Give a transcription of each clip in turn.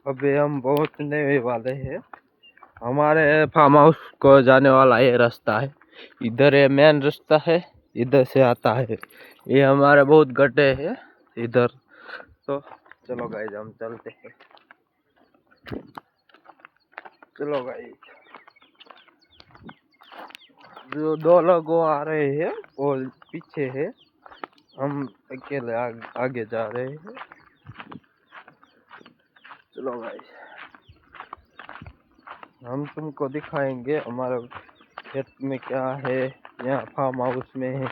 अभी हम पहुंचने वाले हैं। हमारे फार्म हाउस को जाने वाला ये रास्ता है। इधर ये मेन रास्ता है, इधर से आता है। ये हमारे बहुत गड्ढे है इधर। तो चलो गाइस हम चलते हैं। चलो गाइस, जो दो लोग आ रहे हैं वो पीछे है, हम अकेले आगे जा रहे हैं। चलो गाइस, हम तुमको दिखाएंगे हमारे खेत में क्या है, यहाँ फार्म हाउस में है।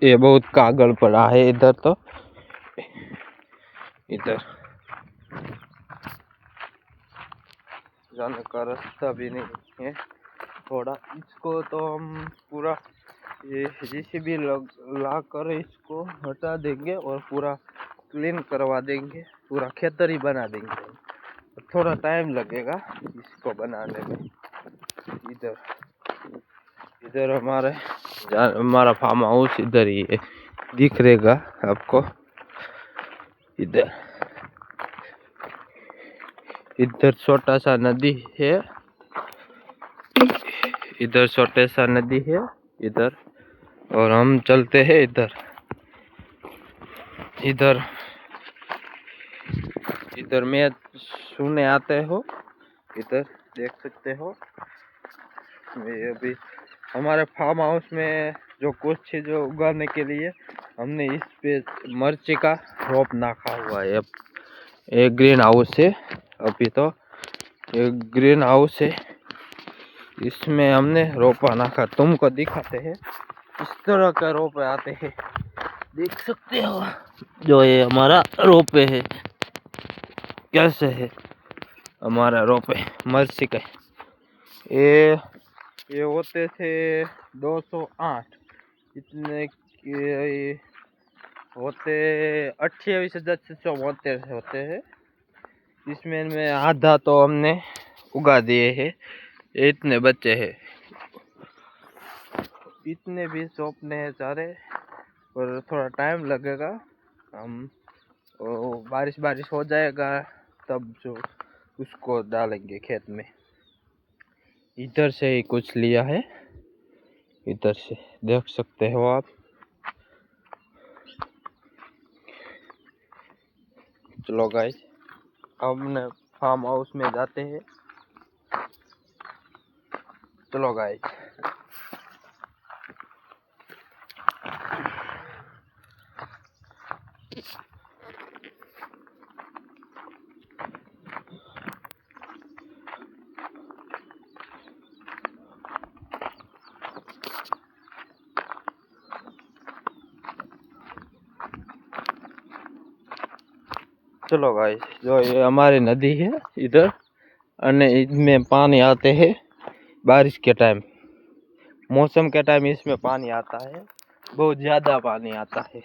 ये बहुत कागल पड़ा है इधर, तो इधर जाने का रास्ता भी नहीं है। थोड़ा इसको तो हम पूरा ये जेसीबी ला कर इसको हटा देंगे और पूरा क्लीन करवा देंगे, पूरा खेतर ही बना देंगे। थोड़ा टाइम लगेगा इसको बनाने में। इधर इधर हमारा फार्म हाउस इधर ही है, दिख रहेगा आपको। इधर इधर छोटा सा नदी है, इधर छोटे सा नदी है इधर, और हम चलते हैं इधर। इधर इधर मैं सुनने आते हो, इधर देख सकते हो। ये अभी हमारे फार्म हाउस में जो कुछ चीज़ें उगाने के लिए हमने इस पे मिर्ची का रोप नाखा हुआ है। एक ग्रीन हाउस है, अभी तो एक ग्रीन हाउस है, इसमें हमने रोपा नाखा। तुमको दिखाते हैं इस तरह का रोपे आते हैं, देख सकते हो। जो ये हमारा रोपे है, कैसे है हमारा रोपे मिर्ची का। ये होते थे 208, इतने के होते 28,672 होते हैं। इसमें में आधा तो हमने उगा दिए हैं, इतने बच्चे हैं। इतने भी सौंपने हैं सारे, और थोड़ा टाइम लगेगा। हम बारिश हो जाएगा तब जो उसको डालेंगे खेत में। इधर से ही कुछ लिया है, इधर से देख सकते हो आप। चलो गाइस, हमने फार्म हाउस में जाते हैं। चलो गाइस, चलो गाइस, जो ये हमारी नदी है इधर, और इसमें पानी आते हैं बारिश के टाइम, मौसम के टाइम इसमें पानी आता है, बहुत ज़्यादा पानी आता है।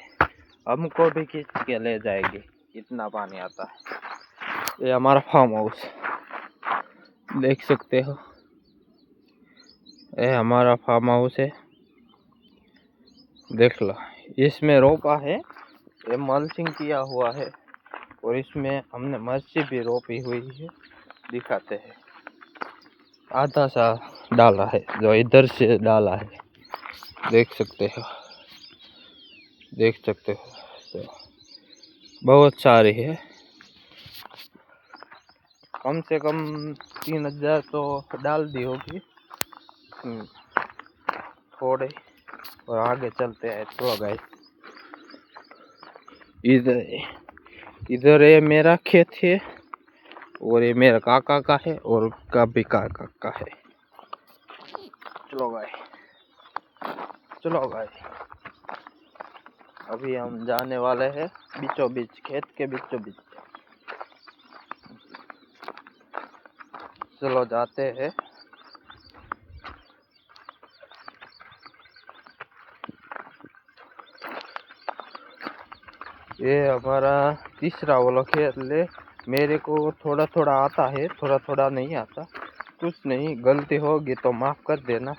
हमको भी खींच के ले जाएगी, इतना पानी आता है। ये हमारा फार्म हाउस देख सकते हो, ये हमारा फार्म हाउस है, देख लो। इसमें रोपा है, ये मल्चिंग किया हुआ है, और इसमें हमने मिर्ची भी रोपी हुई है, दिखाते हैं। आधा सा डाला है, जो इधर से डाला है, देख सकते हो, देख सकते हो। तो बहुत सारी है, कम से कम 3,000 तो डाल दी होगी थोड़े। और आगे चलते हैं। तो गाइस, इधर ये मेरा खेत है, और ये मेरा काका का है, और उसका भी काका का है। चलो गाइस, चलो गाइस, अभी हम जाने वाले हैं बीचों बीच, खेत के बीचों बीच। चलो जाते हैं। ये हमारा तीसरा वाला खेत ले। मेरे को थोड़ा थोड़ा आता है, थोड़ा थोड़ा नहीं आता। कुछ नहीं, गलती होगी तो माफ कर देना।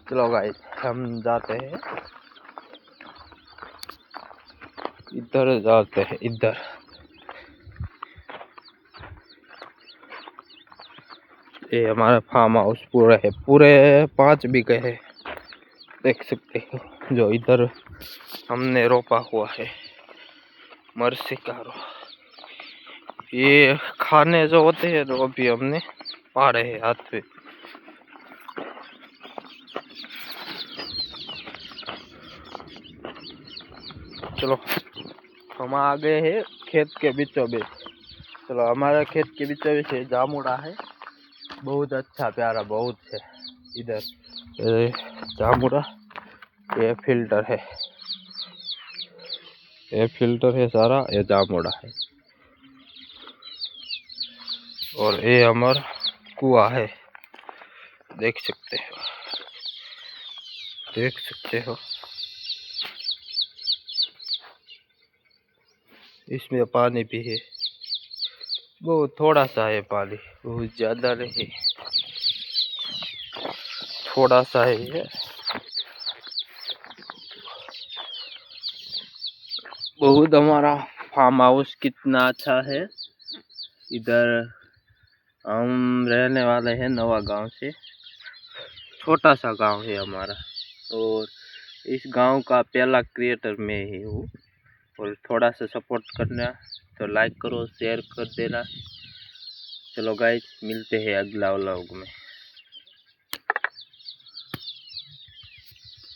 चलो गाइस हम जाते हैं, इधर जाते हैं, इधर ये हमारा फार्म हाउस पूरा है, पूरे 5 बीघे है, देख सकते हो। जो इधर हमने रोपा हुआ है मरसिकारो, ये खाने जो होते हैं वो भी हमने पाड़े हैं हाथ पे। चलो हम आ गए हैं खेत के बीचों बीच। चलो हमारा खेत के बीचों बीच जामुड़ा है, बहुत अच्छा प्यारा बहुत है। इधर जामुड़ा, ये फिल्टर है, ये फिल्टर है सारा, ये जामुड़ा है। और ये हमारा कुआ है, देख सकते हो, देख सकते हो। इसमें पानी भी है, बहुत थोड़ा सा है पानी, बहुत ज्यादा नहीं, थोड़ा सा है। बहुत हमारा फार्म हाउस कितना अच्छा है। इधर हम रहने वाले हैं नवा गांव से, छोटा सा गांव है हमारा, और इस गांव का पहला क्रिएटर मैं ही हूँ। और थोड़ा सा सपोर्ट करना, तो लाइक करो, शेयर कर देना। चलो गाइस मिलते हैं अगला व्लॉग में।